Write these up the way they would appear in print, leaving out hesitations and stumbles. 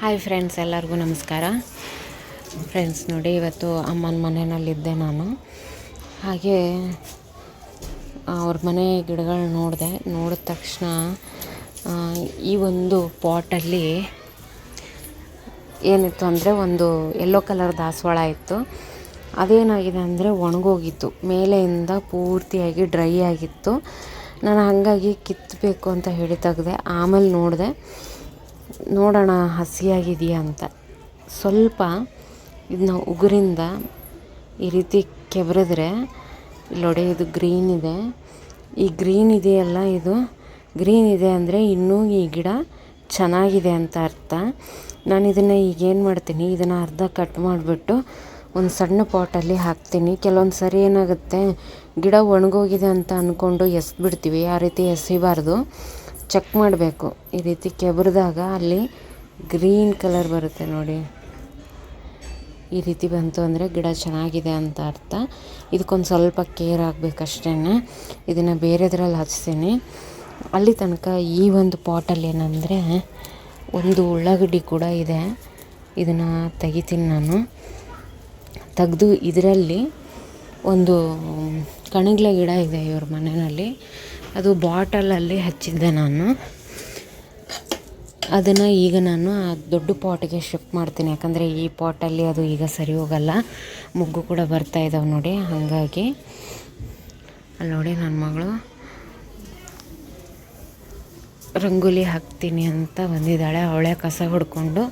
Hi friends, ಎಲ್ಲರಿಗೂ ನಮಸ್ಕಾರ. Friends ನೋಡಿ, ಇವತ್ತು ಅಮ್ಮನ ಮನೆಯಲ್ಲಿದ್ದೆ ನಾನು. ಹಾಗೆ ಅವ್ರ ಮನೆ ಗಿಡಗಳು ನೋಡಿದ ತಕ್ಷಣ ಈ ಒಂದು ಪಾಟಲ್ಲಿ ಏನಿತ್ತು ಅಂದರೆ ಒಂದು ಯೆಲ್ಲೋ ಕಲರ್ ದಾಸವಾಳ ಇತ್ತು. ಅದೇನಾಗಿದೆ ಅಂದರೆ ಒಣಗೋಗಿತ್ತು, ಮೇಲೆಯಿಂದ ಪೂರ್ತಿಯಾಗಿ ಡ್ರೈ ಆಗಿತ್ತು. ನಾನು ಹಾಗಾಗಿ ಕಿತ್ತಬೇಕು ಅಂತ ಹೇಳಿ ತೆಗೆದೆ. ಆಮೇಲೆ ನೋಡೋಣ ಹಸಿಯಾಗಿದೆಯಾ ಅಂತ. ಸ್ವಲ್ಪ ಇದನ್ನ ಉಗುರಿಂದ ಈ ರೀತಿ ಕೆಬರಿದ್ರೆ ಇಲ್ಲಿ ನೋಡಿ, ಇದು ಗ್ರೀನ್ ಇದೆ. ಈ ಗ್ರೀನ್ ಇದೆಯಲ್ಲ, ಇದು ಗ್ರೀನ್ ಇದೆ ಅಂದರೆ ಇನ್ನೂ ಈ ಗಿಡ ಚೆನ್ನಾಗಿದೆ ಅಂತ ಅರ್ಥ. ನಾನು ಇದನ್ನು ಈಗೇನು ಮಾಡ್ತೀನಿ, ಇದನ್ನು ಅರ್ಧ ಕಟ್ ಮಾಡಿಬಿಟ್ಟು ಒಂದು ಸಣ್ಣ ಪಾಟಲ್ಲಿ ಹಾಕ್ತೀನಿ. ಕೆಲವೊಂದು ಸರಿ ಏನಾಗುತ್ತೆ, ಗಿಡ ಒಣಗೋಗಿದೆ ಅಂತ ಅಂದ್ಕೊಂಡು ಎಸ್ಬಿಡ್ತೀವಿ. ಆ ರೀತಿ ಎಸಿಬಾರ್ದು, ಚೆಕ್ ಮಾಡಬೇಕು. ಈ ರೀತಿ ಕೆಬರಿದಾಗ ಅಲ್ಲಿ ಗ್ರೀನ್ ಕಲರ್ ಬರುತ್ತೆ ನೋಡಿ. ಈ ರೀತಿ ಬಂತು ಅಂದರೆ ಗಿಡ ಚೆನ್ನಾಗಿದೆ ಅಂತ ಅರ್ಥ. ಇದಕ್ಕೊಂದು ಸ್ವಲ್ಪ ಕೇರ್ ಆಗಬೇಕಷ್ಟೇ. ಇದನ್ನು ಬೇರೆದ್ರಲ್ಲಿ ಹಚ್ತೀನಿ. ಅಲ್ಲಿ ತನಕ ಈ ಒಂದು ಪಾಟಲ್ಲಿ ಏನಂದರೆ ಒಂದು ಉಳ್ಳಾಗಡ್ಡಿ ಕೂಡ ಇದೆ. ಇದನ್ನು ತೆಗಿತೀನಿ ನಾನು. ತೆಗೆದು ಇದರಲ್ಲಿ ಒಂದು ಕಣಗಿಲೆ ಗಿಡ ಇದೆ ಇವ್ರ ಮನೆಯಲ್ಲಿ. ಅದು ಬಾಟಲಲ್ಲಿ ಹಚ್ಚಿದ್ದೆ ನಾನು. ಅದನ್ನು ಈಗ ನಾನು ಆ ದೊಡ್ಡ ಪಾಟಿಗೆ ಶಿಫ್ಟ್ ಮಾಡ್ತೀನಿ. ಯಾಕಂದರೆ ಈ ಪಾಟಲ್ಲಿ ಅದು ಈಗ ಸರಿ ಹೋಗಲ್ಲ. ಮುಗ್ಗು ಕೂಡ ಬರ್ತಾ ಇದ್ದಾವೆ ನೋಡಿ. ಹಾಗಾಗಿ ಅಲ್ಲಿ ನೋಡಿ, ನನ್ನ ಮಗಳು ರಂಗೋಲಿ ಹಾಕ್ತೀನಿ ಅಂತ ಬಂದಿದ್ದಾಳೆ. ಅವಳೇ ಕಸ ಹೊಡ್ಕೊಂಡು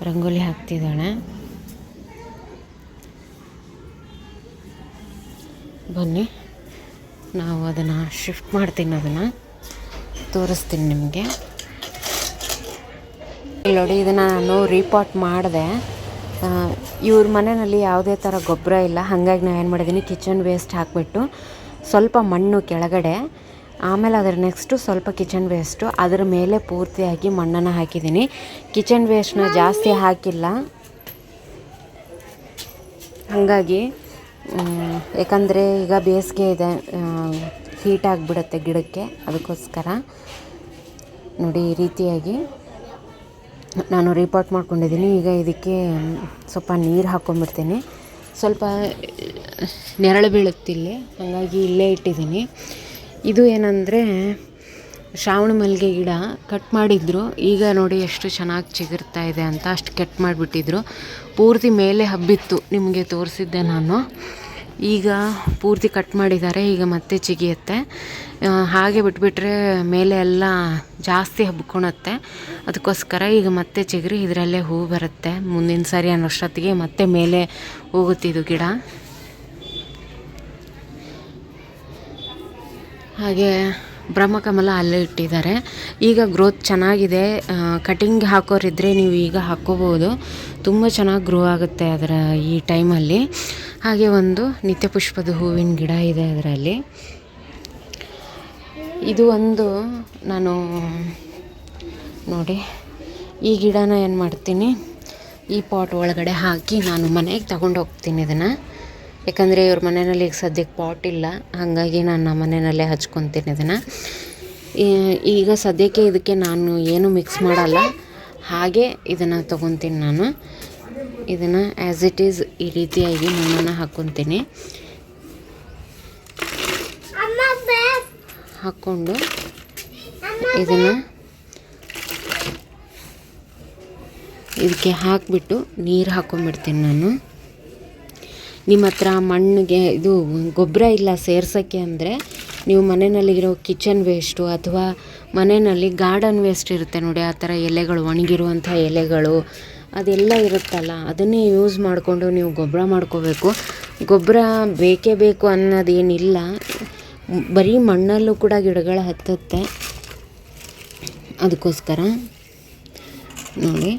ರಂಗೋಲಿ ಹಾಕ್ತಿದ್ದಾಳೆ. ಬನ್ನಿ, ನಾವು ಅದನ್ನು ಶಿಫ್ಟ್ ಮಾಡ್ತೀನಿ. ಅದನ್ನು ತೋರಿಸ್ತೀನಿ ನಿಮಗೆ. ನೋಡಿ, ಇದನ್ನು ನಾನು ರೀಪಾಟ್ ಮಾಡಿದೆ. ಇವ್ರ ಮನೆಯಲ್ಲಿ ಯಾವುದೇ ಥರ ಗೊಬ್ಬರ ಇಲ್ಲ. ಹಾಗಾಗಿ ನಾನು ಏನು ಮಾಡಿದ್ದೀನಿ, ಕಿಚನ್ ವೇಸ್ಟ್ ಹಾಕಿಬಿಟ್ಟು ಸ್ವಲ್ಪ ಮಣ್ಣು ಕೆಳಗಡೆ, ಆಮೇಲೆ ಅದರ ನೆಕ್ಸ್ಟು ಸ್ವಲ್ಪ ಕಿಚನ್ ವೇಸ್ಟು, ಅದರ ಮೇಲೆ ಪೂರ್ತಿಯಾಗಿ ಮಣ್ಣನ್ನು ಹಾಕಿದ್ದೀನಿ. ಕಿಚನ್ ವೇಸ್ಟ್ನ ಜಾಸ್ತಿ ಹಾಕಿಲ್ಲ. ಹಾಗಾಗಿ ಯಾಕಂದರೆ ಈಗ ಬೇಸಿಗೆ ಇದೆ, ಹೀಟ್ ಆಗಿಬಿಡುತ್ತೆ ಗಿಡಕ್ಕೆ. ಅದಕ್ಕೋಸ್ಕರ ನೋಡಿ, ಈ ರೀತಿಯಾಗಿ ನಾನು ರೀಪಾಟ್ ಮಾಡ್ಕೊಂಡಿದ್ದೀನಿ. ಈಗ ಇದಕ್ಕೆ ಸ್ವಲ್ಪ ನೀರು ಹಾಕ್ಕೊಂಬಿಡ್ತೀನಿ. ಸ್ವಲ್ಪ ನೆರಳು ಬೀಳುತ್ತಿಲ್ಲಿ, ಹಾಗಾಗಿ ಇಲ್ಲೇ ಇಟ್ಟಿದ್ದೀನಿ. ಇದು ಏನಂದರೆ ಶ್ರಾವಣ ಮಲ್ಲಿಗೆ ಗಿಡ ಕಟ್ ಮಾಡಿದ್ರು. ಈಗ ನೋಡಿ ಎಷ್ಟು ಚೆನ್ನಾಗಿ ಚಿಗುರ್ತಾ ಇದೆ ಅಂತ. ಅಷ್ಟು ಕಟ್ ಮಾಡಿಬಿಟ್ಟಿದ್ರು. ಪೂರ್ತಿ ಮೇಲೆ ಹಬ್ಬಿತ್ತು, ನಿಮಗೆ ತೋರಿಸಿದ್ದೆ ನಾನು. ಈಗ ಪೂರ್ತಿ ಕಟ್ ಮಾಡಿದ್ದಾರೆ. ಈಗ ಮತ್ತೆ ಚಿಗಿಯುತ್ತೆ. ಹಾಗೆ ಬಿಟ್ಬಿಟ್ರೆ ಮೇಲೆ ಎಲ್ಲ ಜಾಸ್ತಿ ಹಬ್ಕೊಳತ್ತೆ. ಅದಕ್ಕೋಸ್ಕರ ಈಗ ಮತ್ತೆ ಚಿಗುರಿ ಇದರಲ್ಲೇ ಹೂ ಬರುತ್ತೆ. ಮುಂದಿನ ಸಾರಿ ಅನ್ನೋಷ್ಟೊತ್ತಿಗೆ ಮತ್ತೆ ಮೇಲೆ ಹೋಗುತ್ತಿದ್ದು ಗಿಡ. ಹಾಗೆ ಬ್ರಹ್ಮಕಮಲ ಅಲ್ಲೇ ಇಟ್ಟಿದ್ದಾರೆ. ಈಗ ಗ್ರೋತ್ ಚೆನ್ನಾಗಿದೆ. ಕಟಿಂಗ್ ಹಾಕೋರಿದ್ರೆ ನೀವು ಈಗ ಹಾಕ್ಕೋಬೋದು. ತುಂಬ ಚೆನ್ನಾಗಿ ಗ್ರೋ ಆಗುತ್ತೆ ಅದರ ಈ ಟೈಮಲ್ಲಿ. ಹಾಗೆ ಒಂದು ನಿತ್ಯ ಪುಷ್ಪದ ಹೂವಿನ ಗಿಡ ಇದೆ ಅದರಲ್ಲಿ. ಇದು ಒಂದು ನಾನು ನೋಡಿ, ಈ ಗಿಡನ ಏನು ಮಾಡ್ತೀನಿ, ಈ ಪಾಟ್ ಒಳಗಡೆ ಹಾಕಿ ನಾನು ಮನೆಗೆ ತಗೊಂಡು ಹೋಗ್ತೀನಿ ಇದನ್ನು. ಯಾಕಂದರೆ ಇವ್ರ ಮನೆಯಲ್ಲಿ ಈಗ ಸದ್ಯಕ್ಕೆ ಪಾಟ್ ಇಲ್ಲ. ಹಾಗಾಗಿ ನಾನು ನಮ್ಮ ಮನೆಯಲ್ಲೇ ಹಚ್ಕೊತೀನಿ ಇದನ್ನು. ಈಗ ಸದ್ಯಕ್ಕೆ ಇದಕ್ಕೆ ನಾನು ಏನು ಮಿಕ್ಸ್ ಮಾಡಲ್ಲ, ಹಾಗೆ ಇದನ್ನು ತೊಗೊತೀನಿ ನಾನು. ಇದನ್ನು ಆ್ಯಸ್ ಇಟ್ ಈಸ್ ಈ ರೀತಿಯಾಗಿ ಮಣ್ಣನ್ನು ಹಾಕ್ಕೊತೀನಿ. ಹಾಕ್ಕೊಂಡು ಇದನ್ನು ಇದಕ್ಕೆ ಹಾಕಿಬಿಟ್ಟು ನೀರು ಹಾಕ್ಕೊಂಬಿಡ್ತೀನಿ ನಾನು. ನಿಮ್ಮ ಹತ್ರ ಮಣ್ಣಿಗೆ ಇದು ಗೊಬ್ಬರ ಇಲ್ಲ ಸೇರ್ಸೋಕ್ಕೆ ಅಂದರೆ ನೀವು ಮನೆಯಲ್ಲಿರೋ ಕಿಚನ್ ವೇಸ್ಟು ಅಥವಾ ಮನೆಯಲ್ಲಿ ಗಾರ್ಡನ್ ವೇಸ್ಟ್ ಇರುತ್ತೆ ನೋಡಿ, ಆ ಥರ ಎಲೆಗಳು, ಒಣಗಿರುವಂಥ ಎಲೆಗಳು ಅದೆಲ್ಲ ಇರುತ್ತಲ್ಲ, ಅದನ್ನೇ ಯೂಸ್ ಮಾಡಿಕೊಂಡು ನೀವು ಗೊಬ್ಬರ ಮಾಡ್ಕೋಬೇಕು. ಗೊಬ್ಬರ ಬೇಕೇ ಬೇಕು ಅನ್ನೋದೇನಿಲ್ಲ. ಬರೀ ಮಣ್ಣಲ್ಲೂ ಕೂಡ ಗಿಡಗಳು ಹತ್ತುತ್ತೆ. ಅದಕ್ಕೋಸ್ಕರ ನೋಡಿ,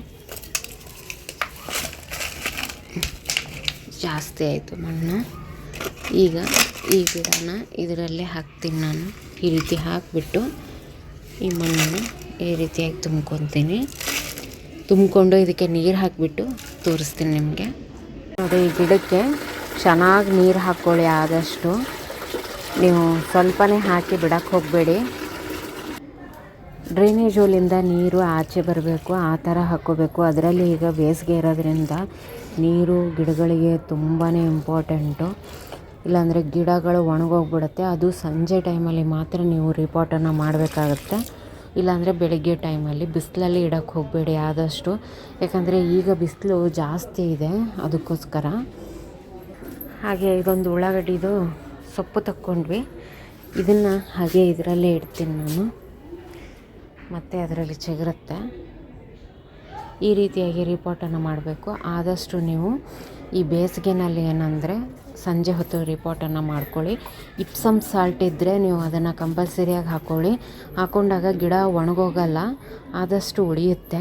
ಜಾಸ್ತಿ ಆಯಿತು ಮಣ್ಣು. ಈಗ ಈ ಗಿಡನ ಇದರಲ್ಲೇ ಹಾಕ್ತೀನಿ ನಾನು. ಈ ರೀತಿ ಹಾಕಿಬಿಟ್ಟು ಈ ಮಣ್ಣನ್ನು ಈ ರೀತಿಯಾಗಿ ತುಂಬ್ಕೊಂಡು ಇದಕ್ಕೆ ನೀರು ಹಾಕಿಬಿಟ್ಟು ತೋರಿಸ್ತೀನಿ ನಿಮಗೆ. ನೋಡಿ, ಈ ಗಿಡಕ್ಕೆ ಚೆನ್ನಾಗಿ ನೀರು ಹಾಕ್ಕೊಳ್ಳಿ. ಆದಷ್ಟು ನೀವು ಸ್ವಲ್ಪನೇ ಹಾಕಿ ಬಿಡಕ್ಕೆ ಹೋಗಬೇಡಿ. ಡ್ರೈನೇಜ್ ಹೋಲಿಂದ ನೀರು ಆಚೆ ಬರಬೇಕು, ಆ ಥರ ಹಾಕ್ಕೋಬೇಕು. ಅದರಲ್ಲಿ ಈಗ ಬೇಸಿಗೆ ಇರೋದ್ರಿಂದ ನೀರು ಗಿಡಗಳಿಗೆ ತುಂಬಾ ಇಂಪಾರ್ಟೆಂಟು. ಇಲ್ಲಾಂದರೆ ಗಿಡಗಳು ಒಣಗೋಗ್ಬಿಡುತ್ತೆ. ಅದು ಸಂಜೆ ಟೈಮಲ್ಲಿ ಮಾತ್ರ ನೀವು ರಿಪೋರ್ಟನ್ನು ಮಾಡಬೇಕಾಗತ್ತೆ. ಇಲ್ಲಾಂದರೆ ಬೆಳಗ್ಗೆ ಟೈಮಲ್ಲಿ ಬಿಸಿಲಲ್ಲಿ ಇಡೋಕ್ಕೆ ಹೋಗಬೇಡಿ ಆದಷ್ಟು, ಯಾಕಂದರೆ ಈಗ ಬಿಸಿಲು ಜಾಸ್ತಿ ಇದೆ, ಅದಕ್ಕೋಸ್ಕರ. ಹಾಗೆ ಇದೊಂದು ಉಳ್ಳಾಗಡ್ಡಿದು ಸೊಪ್ಪು ತಕ್ಕೊಂಡ್ವಿ. ಇದನ್ನು ಹಾಗೆ ಇದರಲ್ಲೇ ಇಡ್ತೀನಿ ನಾನು, ಮತ್ತು ಅದರಲ್ಲಿ ಚಿಗುರುತ್ತೆ. ಈ ರೀತಿಯಾಗಿ ರಿಪೋರ್ಟನ್ನು ಮಾಡಬೇಕು. ಆದಷ್ಟು ನೀವು ಈ ಬೇಸಿಗೆನಲ್ಲಿ ಏನಂದರೆ ಸಂಜೆ ಹೊತ್ತು ರಿಪೋರ್ಟನ್ನು ಮಾಡ್ಕೊಳ್ಳಿ. ಇಪ್ಸಮ್ ಸಾಲ್ಟ್ ಇದ್ದರೆ ನೀವು ಅದನ್ನು ಕಂಪಲ್ಸರಿಯಾಗಿ ಹಾಕ್ಕೊಂಡಾಗ ಗಿಡ ಒಣಗೋಗಲ್ಲ, ಆದಷ್ಟು ಉಳಿಯುತ್ತೆ.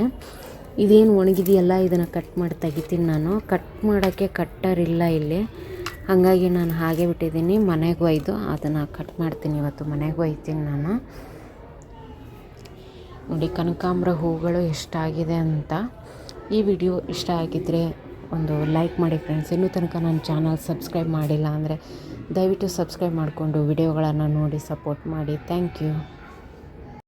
ಇದೇನು ಒಣಗಿದೆಯಲ್ಲ, ಇದನ್ನು ಕಟ್ ಮಾಡಿ ತೆಗಿತೀನಿ ನಾನು. ಕಟ್ ಮಾಡೋಕ್ಕೆ ಕಟ್ಟರ್ ಇಲ್ಲ ಇಲ್ಲಿ, ಹಾಗಾಗಿ ನಾನು ಹಾಗೆ ಬಿಟ್ಟಿದ್ದೀನಿ. ಮನೆಗೆ ಒಯ್ದು ಅದನ್ನು ಕಟ್ ಮಾಡ್ತೀನಿ ಇವತ್ತು, ಮನೆಗೆ ಒಯ್ತೀನಿ ನಾನು. ನೋಡಿ ಕನಕಾಂಬರ ಹೂಗಳು ಎಷ್ಟಾಗಿದೆ ಅಂತ. ಈ ವಿಡಿಯೋ ಇಷ್ಟ ಆಗಿದ್ದರೆ ಒಂದು ಲೈಕ್ ಮಾಡಿ ಫ್ರೆಂಡ್ಸ್. ಇನ್ನೂ ತನಕ ನನ್ನ ಚಾನಲ್ ಸಬ್ಸ್ಕ್ರೈಬ್ ಮಾಡಿಲ್ಲ ಅಂದರೆ ದಯವಿಟ್ಟು ಸಬ್ಸ್ಕ್ರೈಬ್ ಮಾಡಿಕೊಂಡು ವಿಡಿಯೋಗಳನ್ನು ನೋಡಿ ಸಪೋರ್ಟ್ ಮಾಡಿ. Thank you.